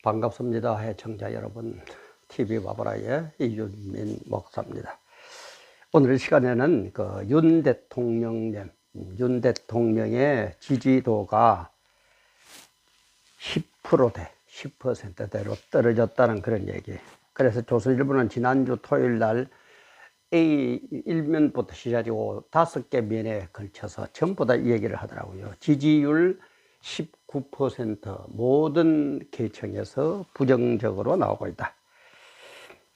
반갑습니다. 시청자 여러분, TV 바보라의 이윤민 목사입니다. 오늘 시간에는 윤 대통령의 지지도가 10%대, 10%대로 떨어졌다는 그런 얘기. 그래서 조선일보는 지난주 토요일 날 A 1면부터 시작하고 5개 면에 걸쳐서 전부 다 이 얘기를 하더라고요. 지지율 19% 모든 계층에서 부정적으로 나오고 있다.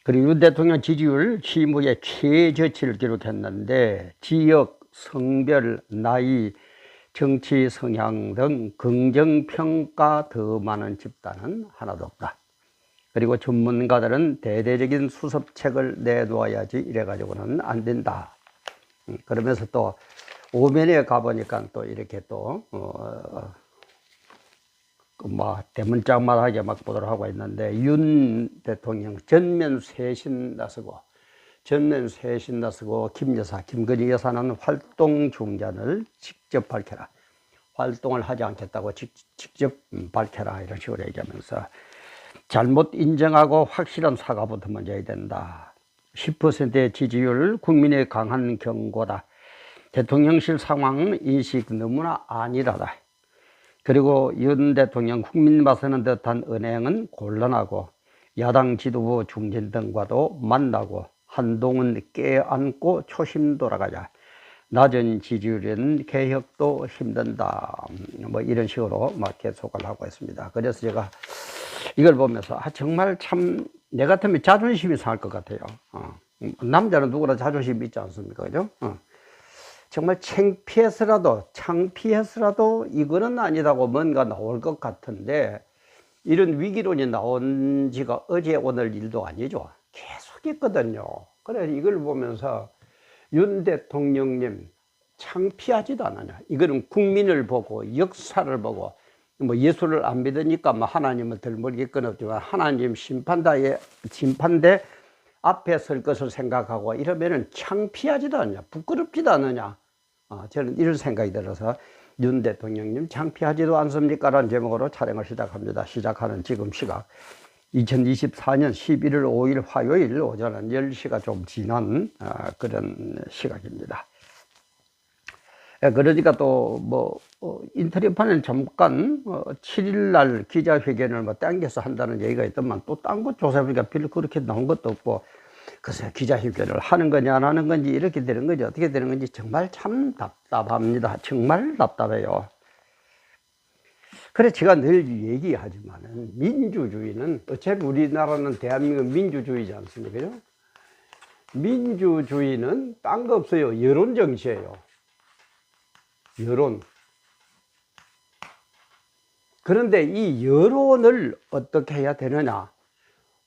그리고 윤 대통령 지지율 취임 후에 최저치를 기록했는데 지역, 성별, 나이, 정치 성향 등 긍정평가 더 많은 집단은 하나도 없다. 그리고 전문가들은 대대적인 수습책을 내놓아야지 이래가지고는 안 된다. 그러면서 또 오면에 가보니까 또 이렇게 또 대문짝만하게 막 보도를 하고 있는데, 윤 대통령 전면 쇄신 나서고 김 여사, 김건희 여사는 활동 중단을 직접 밝혀라. 활동을 하지 않겠다고 직접 밝혀라. 이런 식으로 얘기하면서 잘못 인정하고 확실한 사과부터 먼저 해야 된다. 10%의 지지율, 국민의 강한 경고다. 대통령실 상황 인식 너무나 안일하다. 그리고 윤 대통령 국민 맞서는 듯한 은행은 곤란하고, 야당 지도부 중진 등과도 만나고 한동훈 깨안고 초심 돌아가자. 낮은 지지율은 개혁도 힘든다. 이런 식으로 계속을 하고 있습니다. 그래서 제가 이걸 보면서 정말 참 내 같으면 자존심이 상할 것 같아요. 남자는 누구나 자존심이 있지 않습니까? 그죠? 정말 창피해서라도 이거는 아니라고 뭔가 나올 것 같은데, 이런 위기론이 나온 지가 어제 오늘 일도 아니죠. 계속 있거든요. 그래서 이걸 보면서 윤 대통령님 창피하지도 않느냐. 이거는 국민을 보고 역사를 보고 예수를 안 믿으니까 하나님은 덜 모르겠건 없지만 하나님 심판대 앞에 설 것을 생각하고 이러면은 창피하지도 않냐, 부끄럽지도 않느냐. 저는 이런 생각이 들어서 윤 대통령님 창피하지도 않습니까? 라는 제목으로 촬영을 시작합니다. 시작하는 지금 시각 2024년 11월 5일 화요일 오전 10시가 좀 지난 그런 시각입니다. 그러니까 또 인터넷판에 잠깐 7일 날 기자회견을 당겨서 한다는 얘기가 있더만, 또 딴 거 조사해보니까 별로 그렇게 나온 것도 없고, 글쎄 기자회견을 하는 거냐 안 하는 건지 이렇게 되는 건지 어떻게 되는 건지 정말 참 답답합니다. 정말 답답해요. 그래 제가 늘 얘기하지만은 민주주의는, 어차피 우리나라는 대한민국 민주주의지 않습니까? 그죠? 민주주의는 딴 거 없어요. 여론 정치예요. 여론. 그런데 이 여론을 어떻게 해야 되느냐,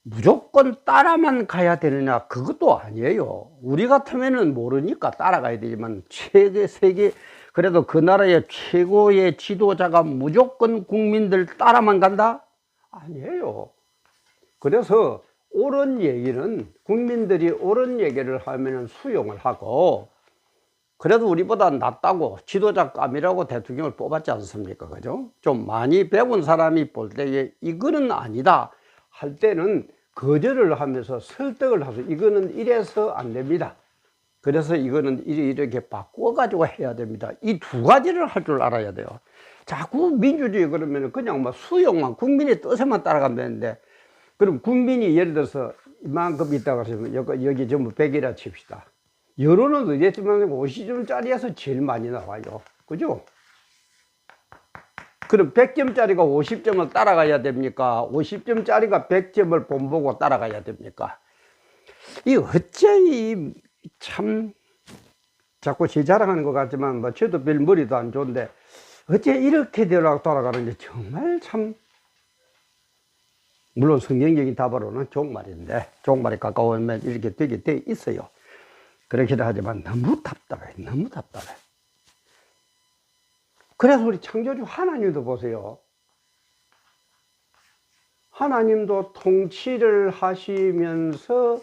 무조건 따라만 가야 되느냐, 그것도 아니에요. 우리 같으면은 모르니까 따라가야 되지만, 세계 그래도 그 나라의 최고의 지도자가 무조건 국민들 따라만 간다? 아니에요. 그래서 옳은 얘기는, 국민들이 옳은 얘기를 하면은 수용을 하고, 그래도 우리보다 낫다고 지도자감이라고 대통령을 뽑았지 않습니까? 그죠? 좀 많이 배운 사람이 볼 때에 이거는 아니다 할 때는 거절을 하면서 설득을 하면서, 이거는 이래서 안 됩니다. 그래서 이거는 이렇게 바꿔가지고 해야 됩니다. 이 두 가지를 할 줄 알아야 돼요. 자꾸 민주주의 그러면 그냥 수용만, 국민의 뜻에만 따라가면 되는데, 그럼 국민이 예를 들어서 이만큼 있다고 하시면 여기 전부 100이라 칩시다. 여론은 어쨌지만 50점짜리에서 제일 많이 나와요. 그죠? 그럼 100점짜리가 50점을 따라가야 됩니까? 50점짜리가 100점을 본보고 따라가야 됩니까? 이 어째 참 자꾸 제 자랑하는 것 같지만 저도 별 머리도 안 좋은데 어째 이렇게 돌아가는지 정말 참, 물론 성경적인 답으로는 종말인데, 종말에 가까우면 이렇게 되게 돼 있어요. 그렇기도 하지만 너무 답답해. 너무 답답해. 그래서 우리 창조주 하나님도 보세요. 하나님도 통치를 하시면서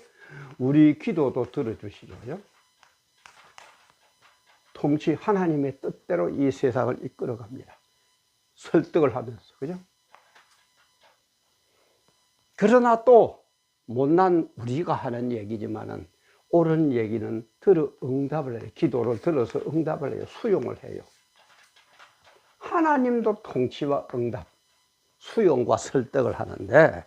우리 기도도 들어주시죠. 통치, 하나님의 뜻대로 이 세상을 이끌어 갑니다. 설득을 하면서. 그죠? 그러나 또 못난 우리가 하는 얘기지만은 옳은 얘기는 응답을 해요. 기도를 들어서 응답을 해요. 수용을 해요. 하나님도 통치와 응답, 수용과 설득을 하는데,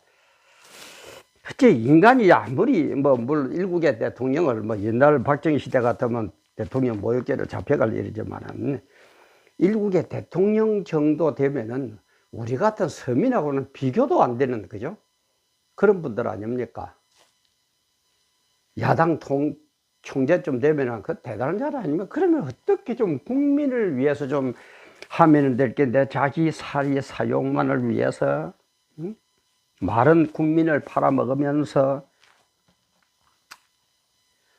어째 인간이 아무리 물론 일국의 대통령을 옛날 박정희 시대 같으면 대통령 모욕죄로 잡혀갈 일이지만은, 일국의 대통령 정도 되면은 우리 같은 서민하고는 비교도 안 되는, 그죠? 그런 분들 아닙니까? 야당 총재쯤 되면은 그 대단한 자 아닙니까? 그러면 어떻게 좀 국민을 위해서 좀 하면 될 텐데, 자기 사용만을 위해서, 응? 마른 국민을 팔아먹으면서.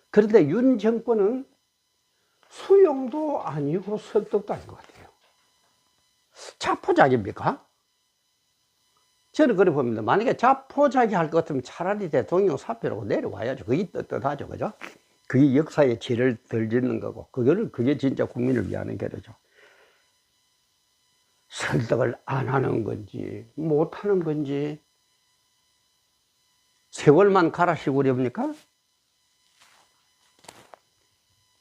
그런데 윤 정권은 수용도 아니고 설득도 아닌 것 같아요. 자포자기입니까? 저는 그래 봅니다. 만약에 자포자기 할 것 같으면 차라리 대통령 사표라고 내려와야죠. 그게 떳떳하죠. 그죠? 그게 역사의 죄를 덜 짓는 거고, 그게 진짜 국민을 위하는 게죠. 설득을 안 하는 건지, 못 하는 건지, 세월만 갈아시고 그럽니까?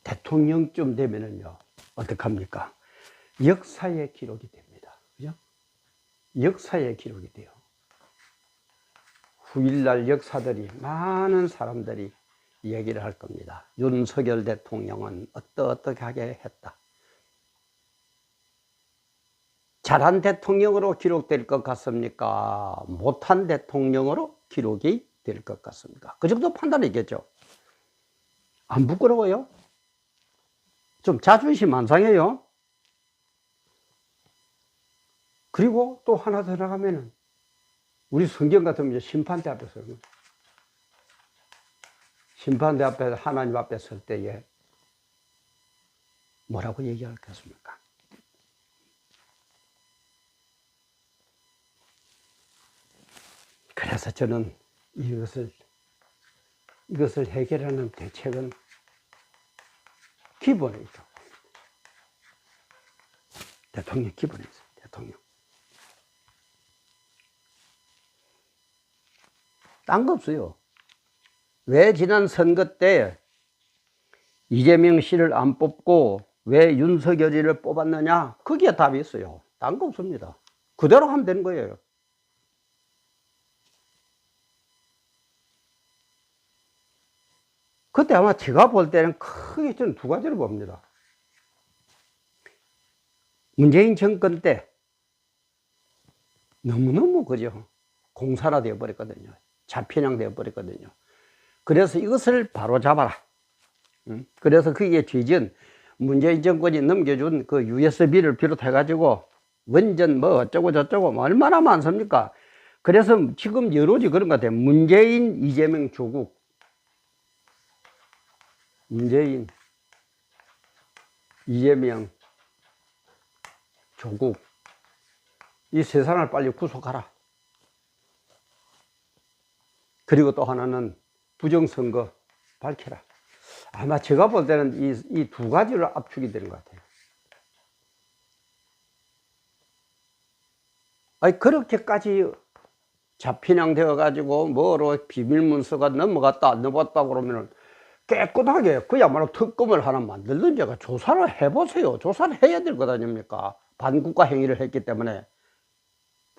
대통령쯤 되면은요, 어떡합니까? 역사의 기록이 됩니다. 그죠? 역사의 기록이 돼요. 후일날 역사들이, 많은 사람들이 얘기를 할 겁니다. 윤석열 대통령은 어떻게 했다. 잘한 대통령으로 기록될 것 같습니까? 못한 대통령으로 기록이 될 것 같습니까? 그 정도 판단이겠죠. 안 부끄러워요? 좀 자존심 안 상해요? 그리고 또 하나 더 나가면은, 우리 성경 같으면 심판대 앞에서, 심판대 앞에 하나님 앞에 설 때에 뭐라고 얘기하겠습니까? 그래서 저는 이것을 해결하는 대책은 기본에 있다고 봅니다. 대통령 기본에 있어요. 대통령. 딴 거 없어요. 왜 지난 선거 때 이재명 씨를 안 뽑고 왜 윤석열이를 뽑았느냐? 거기에 답이 있어요. 딴 거 없습니다. 그대로 하면 되는 거예요. 그때 아마 제가 볼 때는 크게 저는 두 가지를 봅니다. 문재인 정권 때 너무너무 그죠? 공산화 되어버렸거든요. 자편향 되어버렸거든요. 그래서 이것을 바로 잡아라. 그래서 그게 죄진 문재인 정권이 넘겨준 그 USB를 비롯해가지고 원전 어쩌고 저쩌고 얼마나 많습니까? 그래서 지금 여론이 그런 것 같아요. 문재인, 이재명 조국. 문재인, 이재명, 조국. 이 세상을 빨리 구속하라. 그리고 또 하나는 부정선거 밝혀라. 아마 제가 볼 때는 이 두 가지를 압축이 되는 것 같아요. 아니, 그렇게까지 자편향 되어가지고 뭐로 비밀문서가 넘어갔다, 안 넘어갔다 그러면은 깨끗하게 그야말로 특검을 하나 만들든지 조사를 해보세요. 조사를 해야 될 것 아닙니까? 반국가 행위를 했기 때문에,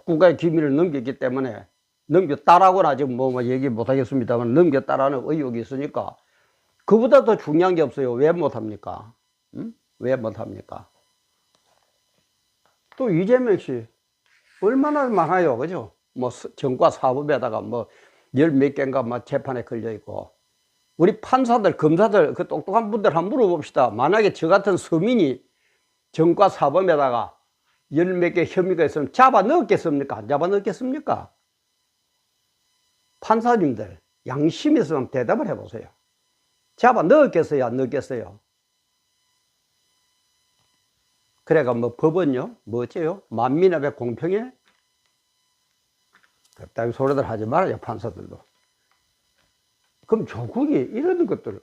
국가의 기밀을 넘겼기 때문에, 넘겼다라고는 아직 얘기 못하겠습니다만, 넘겼다라는 의혹이 있으니까, 그보다 더 중요한 게 없어요. 왜 못합니까? 왜 못합니까? 또 이재명 씨, 얼마나 많아요. 그죠? 정과 사법에다가 열 몇 개인가 재판에 걸려있고, 우리 판사들, 검사들, 그 똑똑한 분들 한번 물어봅시다. 만약에 저 같은 서민이 정과 사범에다가 열 몇 개 혐의가 있으면 잡아 넣었겠습니까? 안 잡아 넣었겠습니까? 판사님들, 양심이 있으면 대답을 해보세요. 잡아 넣었겠어요? 안 넣었겠어요? 그래가 법은요, 어째요? 만민 앞에 공평해? 그따위 소리들 하지 말아요, 판사들도. 그럼 조국이 이런 것들,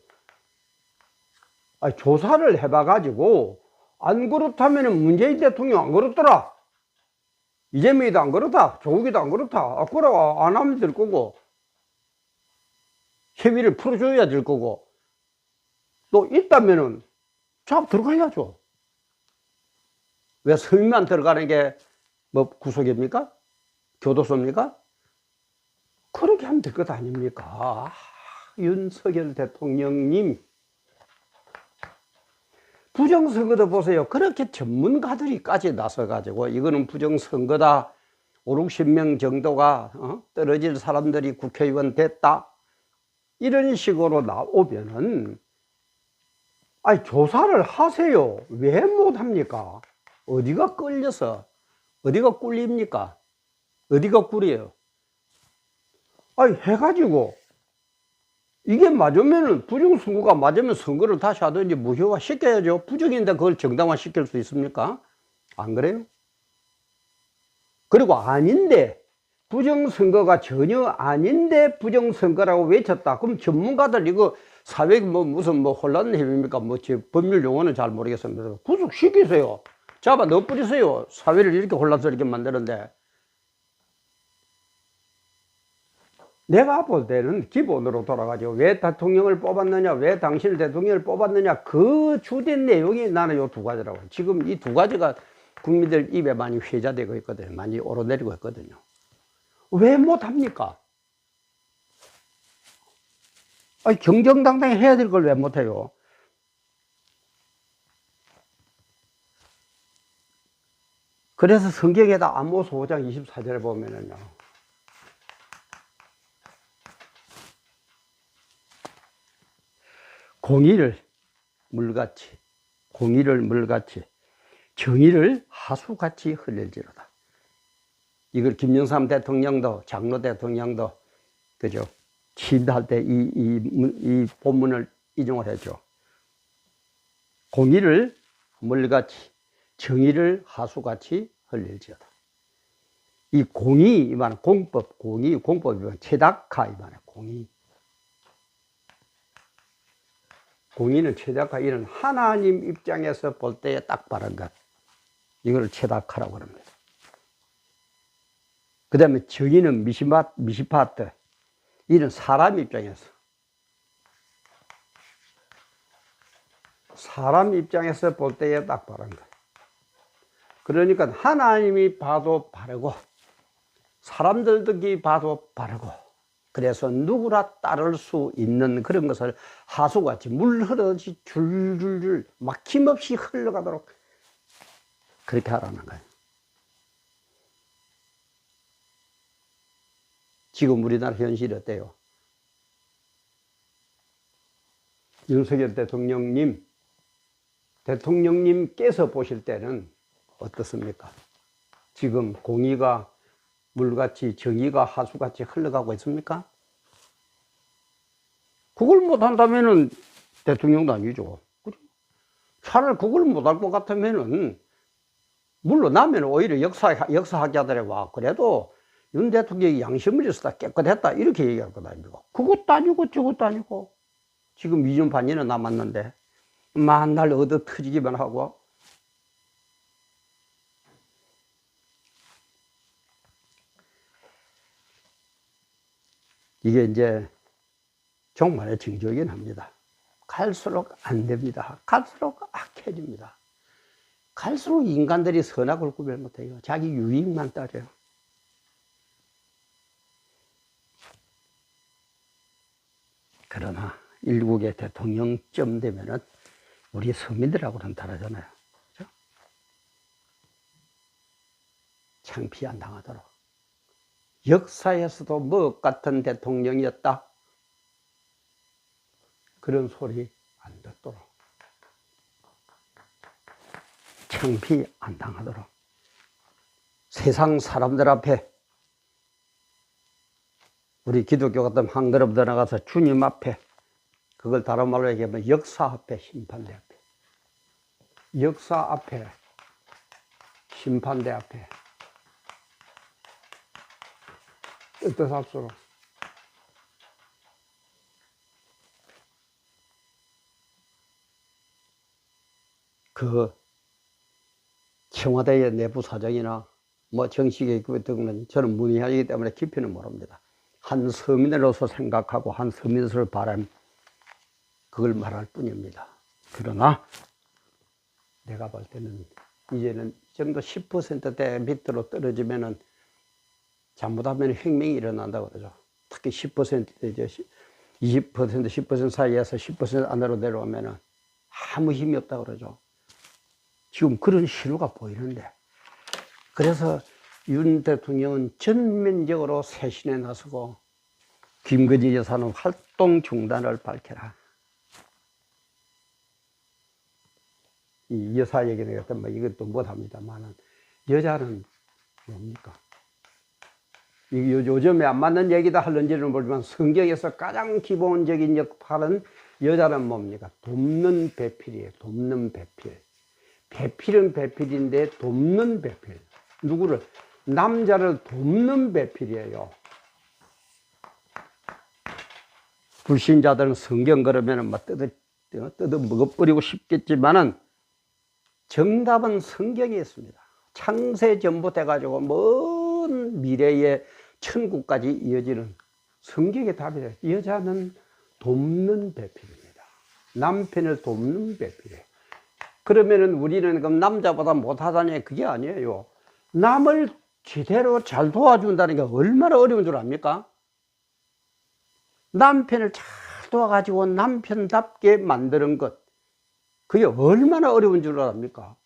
조사를 해봐가지고, 안 그렇다면 문재인 대통령 안 그렇더라. 이재명이도 안 그렇다. 조국이도 안 그렇다. 아, 그러고 안 하면 될 거고. 협의를 풀어줘야 될 거고. 또 있다면은 자, 들어가야죠. 왜 서민만 들어가는 게 뭐 구속입니까? 교도소입니까? 그렇게 하면 될 것 아닙니까? 아, 윤석열 대통령님. 부정선거도 보세요. 그렇게 전문가들이까지 나서가지고 이거는 부정선거다. 5, 60명 정도가 떨어질 사람들이 국회의원 됐다. 이런 식으로 나오면은 아니 조사를 하세요. 왜 못합니까? 어디가 끌려서 어디가 꿀립니까? 어디가 꿀이에요? 아니 해가지고 이게 맞으면은 부정선거가 맞으면 선거를 다시 하든지 무효화 시켜야죠. 부정인데 그걸 정당화 시킬 수 있습니까? 안 그래요? 그리고 아닌데 부정선거가 전혀 아닌데 부정선거라고 외쳤다. 그럼 전문가들 이거 사회 무슨 혼란 협의입니까? 법률 용어는 잘 모르겠습니다. 구속시키세요. 잡아 넣어버리세요. 사회를 이렇게 혼란스럽게 만드는데. 내가 볼 때는 기본으로 돌아가죠. 왜 대통령을 뽑았느냐, 왜 당신을 대통령을 뽑았느냐, 그 주된 내용이 나는 요 두 가지라고. 지금 이 두 가지가 국민들 입에 많이 회자되고 있거든요. 많이 오르내리고 있거든요. 왜 못합니까? 아니, 정정당당히 해야 될 걸 왜 못해요? 그래서 성경에다 아모스 5장 24절에 보면은요. 공의를 물같이, 공의를 물같이, 정의를 하수같이 흘릴지로다. 이걸 김영삼 대통령도, 장로 대통령도, 그죠? 취임할 때 이 본문을 인용을 했죠. 공의를 물같이, 정의를 하수같이 흘릴지어다. 이 공의, 이 말은 공법, 공의, 공법이면 최닥화, 이 말은 공의. 공의는 최닥화, 이런 하나님 입장에서 볼 때에 딱 바른 것. 이걸 최닥화라고 합니다. 그 다음에 정의는 미시파트. 이런 사람 입장에서. 사람 입장에서 볼 때에 딱 바른 것. 그러니까 하나님이 봐도 바르고, 사람들이 봐도 바르고, 그래서 누구나 따를 수 있는 그런 것을 하수같이 물 흐르듯이 줄줄줄 막힘없이 흘러가도록 그렇게 하라는 거예요. 지금 우리나라 현실이 어때요? 윤석열 대통령님께서 보실 때는 어떻습니까? 지금 공의가 물같이 정의가 하수같이 흘러가고 있습니까? 그걸 못한다면은 대통령도 아니죠. 차라리 그걸 못할 것 같으면은 물러나면 오히려 역사학자들이 와 그래도 윤 대통령이 양심을 있었다 깨끗했다 이렇게 얘기할 것 아닙니까? 그것도 아니고 저것도 아니고 지금 2년 반이나 남았는데 만날 얻어 터지기만 하고 이게 이제 정말의 징조이긴 합니다. 갈수록 안 됩니다. 갈수록 악해집니다. 갈수록 인간들이 선악을 구별 못해요. 자기 유익만 따져요. 그러나 일국의 대통령쯤 되면은 우리 서민들하고는 다르잖아요. 그렇죠? 창피 안 당하도록. 역사에서도 뭐 같은 대통령이었다. 그런 소리 안 듣도록. 창피 안 당하도록. 세상 사람들 앞에 우리 기독교 같으면 한 걸음 더 나가서 주님 앞에 그걸 다른 말로 얘기하면 역사 앞에 심판대 앞에 역사 앞에 심판대 앞에 어떠삽시로 그 청와대의 내부 사정이나 뭐 정식의 그것들은 저는 문의하기 때문에 깊이는 모릅니다. 한 서민으로서 생각하고 한 서민으로서 바람 그걸 말할 뿐입니다. 그러나 내가 볼 때는 이제는 이 정도 10%대 밑으로 떨어지면은 잘못하면 혁명이 일어난다고 그러죠. 특히 10% 이제 20% 10% 사이에서 10% 안으로 내려오면은 아무 힘이 없다고 그러죠. 지금 그런 신호가 보이는데, 그래서 윤 대통령은 전면적으로 쇄신에 나서고 김건희 여사는 활동 중단을 밝혀라. 이 여사 얘기는 어떤 뭐 이것도 못합니다만은 여자는 뭡니까? 요즘에 안 맞는 얘기다 하는지는 모르지만 성경에서 가장 기본적인 역할은 여자는 뭡니까? 돕는 배필이에요. 돕는 배필. 배필은 배필인데 돕는 배필. 누구를? 남자를 돕는 배필이에요. 불신자들은 성경 그러면은 막 뜯어 먹어버리고 싶겠지만은 정답은 성경에 있습니다. 창세 전부터 해가지고 먼 미래의 천국까지 이어지는 성경의 답이래요. 여자는 돕는 배필입니다. 남편을 돕는 배필이에요. 그러면은 우리는 그럼 남자보다 못하다니 그게 아니에요. 남을 제대로 잘 도와준다는 게 얼마나 어려운 줄 압니까? 남편을 잘 도와가지고 남편답게 만드는 것, 그게 얼마나 어려운 줄 압니까?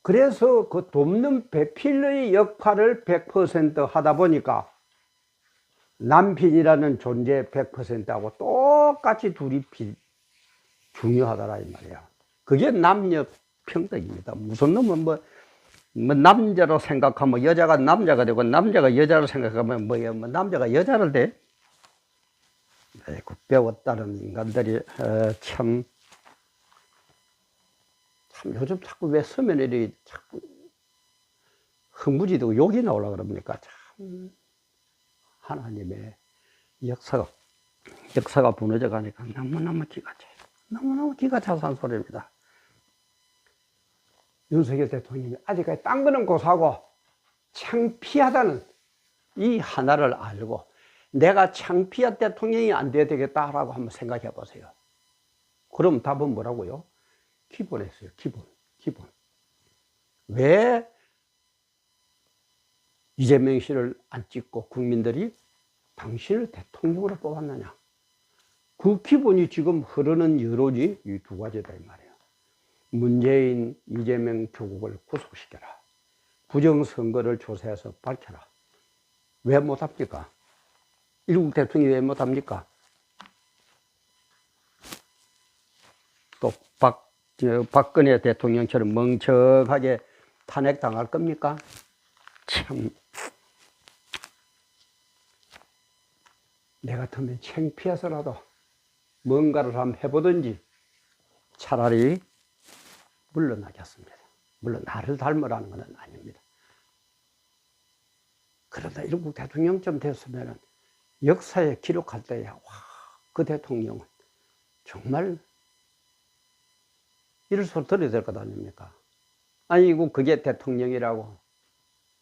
그래서 그 돕는 배필의 역할을 100% 하다 보니까 남편이라는 존재 100%하고 똑같이 둘이 중요하다라 이 말이야. 그게 남녀 평등입니다. 무슨 놈은 뭐 남자로 생각하면 여자가 남자가 되고 남자가 여자로 생각하면 뭐야, 뭐 남자가 여자를 돼? 그 배웠다는 인간들이 참 요즘 자꾸 왜 서면에 자꾸 흥부지되고 욕이 나오려고 그럽니까? 참 하나님의 역사가 무너져 가니까 너무너무 기가 차요. 너무너무 기가 차서 한 소리입니다. 윤석열 대통령이 아직까지 딴 거는 고사하고 창피하다는 이 하나를 알고 내가 창피한 대통령이 안 돼야 되겠다라고 한번 생각해 보세요. 그럼 답은 뭐라고요? 기본이었어요. 기본. 왜 이재명 씨를 안 찍고 국민들이 당신을 대통령으로 뽑았느냐? 그 기본이 지금 흐르는 여론이 이 두 가지다 이 말이에요. 문재인, 이재명 조국을 구속시켜라. 부정선거를 조사해서 밝혀라. 왜 못합니까? 일국 대통령이 왜 못합니까? 또 박근혜 대통령처럼 멍청하게 탄핵당할 겁니까? 참, 내 같으면 창피해서라도 뭔가를 한번 해보든지 차라리 물러나겠습니다. 물론 나를 닮으라는 건 아닙니다. 그러다 일국 대통령쯤 됐으면 역사에 기록할 때야, 와, 그 대통령은 정말 이럴 소리 들어야 될 것 아닙니까? 아니고 그게 대통령이라고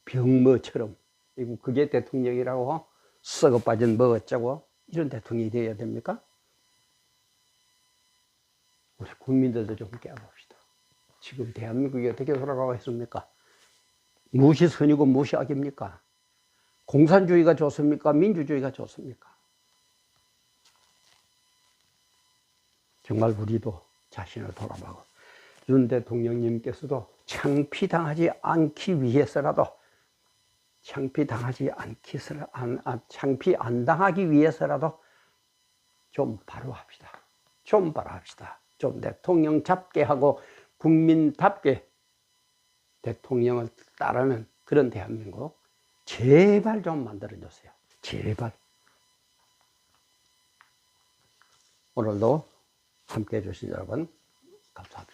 병머처럼, 이거 그게 대통령이라고 썩어 빠진 뭐 어쩌고 이런 대통령이 되어야 됩니까? 우리 국민들도 좀 깨봅시다. 지금 대한민국이 어떻게 돌아가고 있습니까? 무엇이 선이고 무엇이 악입니까? 공산주의가 좋습니까? 민주주의가 좋습니까? 정말 우리도 자신을 돌아보고 윤 대통령님께서도 창피당하지 않기 위해서라도 창피 안 당하기 위해서라도 좀 바로 합시다. 좀 대통령잡게 하고 국민답게 대통령을 따르는 그런 대한민국 제발 좀 만들어주세요. 제발. 오늘도 함께 해주신 여러분 감사합니다.